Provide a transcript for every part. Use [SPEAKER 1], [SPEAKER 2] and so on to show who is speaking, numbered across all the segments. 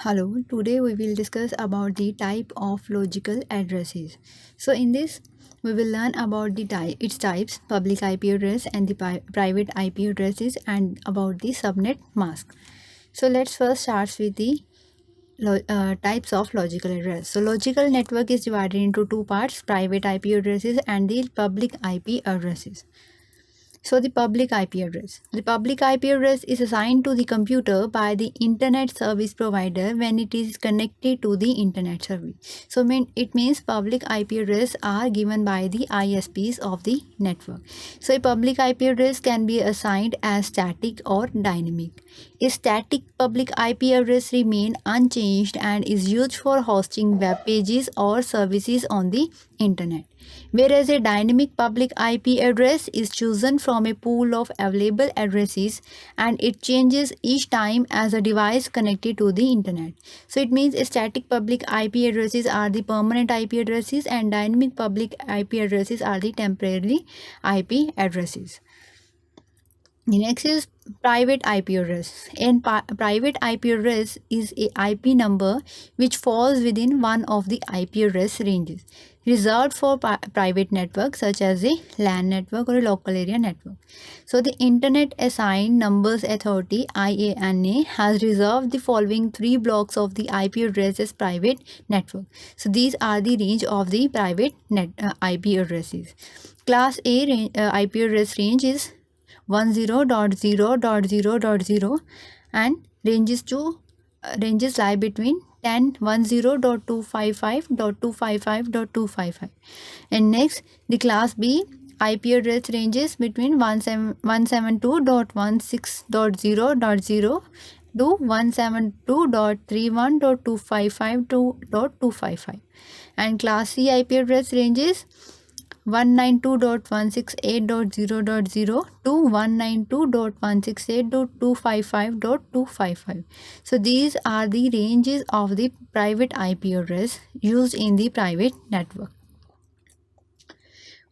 [SPEAKER 1] Hello, today we will discuss about the type of logical addresses. So in this we will learn about its types, public IP address and the private IP addresses, and about the subnet mask. So let's first start with the types of logical address. So logical network is divided into two parts: private IP addresses and the public IP addresses. So the public IP address. The public IP address is assigned to the computer by the internet service provider when it is connected to the internet service. So it means public IP address are given by the ISPs of the network. So a public IP address can be assigned as static or dynamic. A static public IP address remains unchanged and is used for hosting web pages or services on the internet, whereas a dynamic public IP address is chosen from a pool of available addresses and it changes each time as a device connected to the internet. So it means static public IP addresses are the permanent IP addresses and dynamic public IP addresses are the temporary IP addresses. The next is private IP address. And private IP address is a IP number which falls within one of the IP address ranges reserved for private networks such as a LAN network or a local area network. So the Internet Assigned Numbers Authority (IANA) has reserved the following three blocks of the IP address as private network. So these are the range of the private IP addresses. Class A IP address range is 10.0.0.0.0 and ranges lie between 10.10.255.255.255. And next, the class B IP address ranges between 172.16.0.0 to 172.31.255.255, and class C IP address ranges 192.168.0.0 to 192.168.255.255. So these are the ranges of the private IP address used in the private network.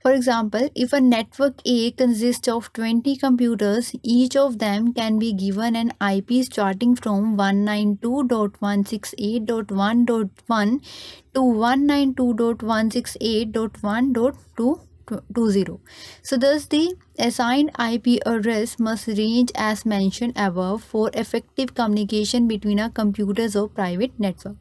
[SPEAKER 1] For example, if a network A consists of 20 computers, each of them can be given an IP starting from 192.168.1.1 to 192.168.1.220. So thus the assigned IP address must range as mentioned above for effective communication between a computers or private network.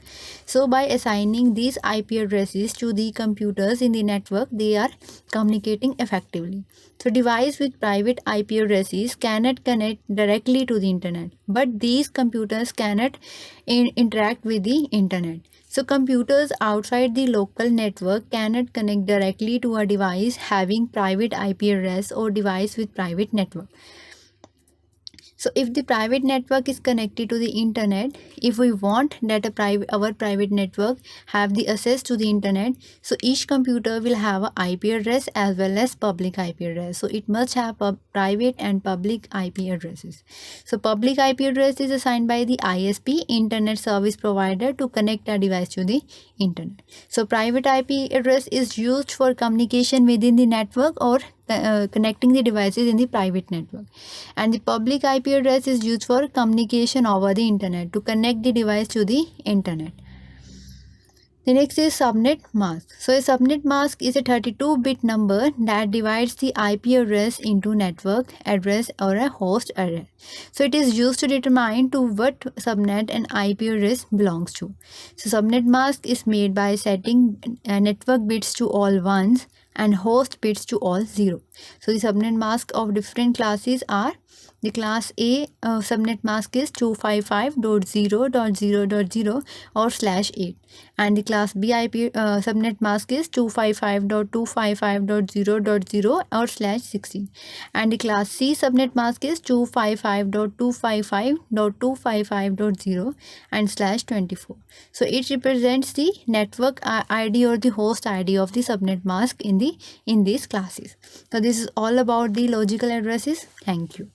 [SPEAKER 1] So by assigning these IP addresses to the computers in the network, they are communicating effectively. So devices with private IP addresses cannot connect directly to the internet, but these computers cannot interact with the internet. So computers outside the local network cannot connect directly to a device having private IP address or device with private network. So if the private network is connected to the internet, if we want that our private network have the access to the internet, so each computer will have a IP address as well as public IP address. So it must have private and public IP addresses. So public IP address is assigned by the ISP, internet service provider, to connect a device to the internet. So private IP address is used for communication within the network or connecting the devices in the private network, and the public IP address is used for communication over the internet to connect the device to the internet. The next is subnet mask. So a subnet mask is a 32-bit number that divides the IP address into network address or a host address. So it is used to determine to what subnet an IP address belongs to. So subnet mask is made by setting network bits to all ones and host bits to all 0. So the subnet mask of different classes are: the class A subnet mask is 255.0.0.0 or /8, and the class B IP subnet mask is 255.255.0.0 or /16, and the class C subnet mask is 255.255.255.0 and /24. So it represents the network ID or the host ID of the subnet mask in these classes. So this is all about the logical addresses. Thank you.